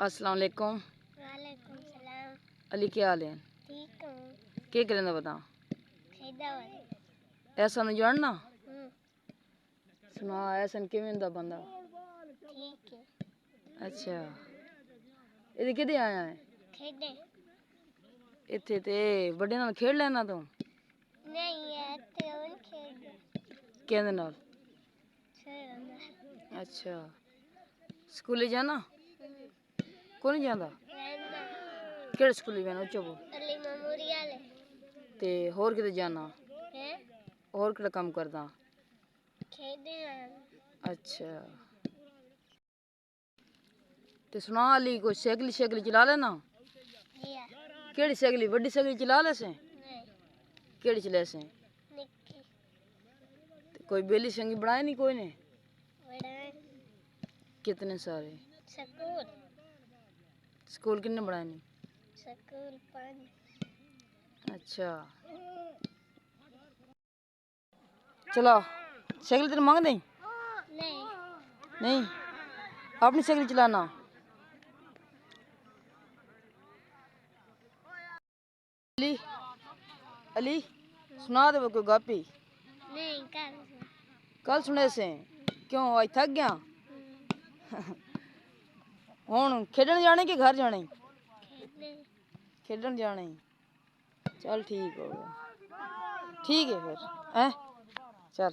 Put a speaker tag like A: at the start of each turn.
A: अस्सलाम वालेकुम।
B: वालेकुम सलाम।
A: अली क्या हाल है?
B: ठीक हूँ।
A: क्या करेंदा बता?
B: खेदा वाले।
A: ऐसा नहीं जानना? सुना ऐसा किवें दा बंदा?
B: ठीक है।
A: अच्छा इधर किदे आया है?
B: खेदे।
A: इत्थे ते बड़े नाल खेड लेना तू?
B: नहीं है ते उन खेदे।
A: केंदे नाल?
B: खेलना।
A: अच्छा स्कूले जाना? कौन जांदा?
B: रहना।
A: केड़े स्कूले जाना उच्चा बोल?
B: अली मेमोरियल है।
A: ते होर किते जाना?
B: हैं?
A: होर केड़ा काम करदा?
B: खेदे हैं।
A: अच्छा ते सुना अली कोई साइकिल शाइकिल चला लेना?
B: या।
A: केड़ी साइकिल? बड़ी साइकिल चला ले से?
B: नहीं।
A: केड़ी चले से?
B: निक्की।
A: कोई बेली संगी बनाए नहीं कोई ने?
B: बड़ा है।
A: कितने सारे?
B: स्कूल।
A: स्कूल किन्ने बनाए नहीं?
B: स्कूल 5।
A: अच्छा चलो साइकिल तेरे मांग दे?
B: नहीं।
A: नहीं अपनी साइकिल चलाना। अली अली सुना दे कोई गापी?
B: नहीं
A: कल सुने से क्यों आज थक गया? हुन खेडन जाने कि घर जाने?
B: खेदे।
A: खेडन जाने। चल ठीक हो गया। ठीक है फिर हैं चल।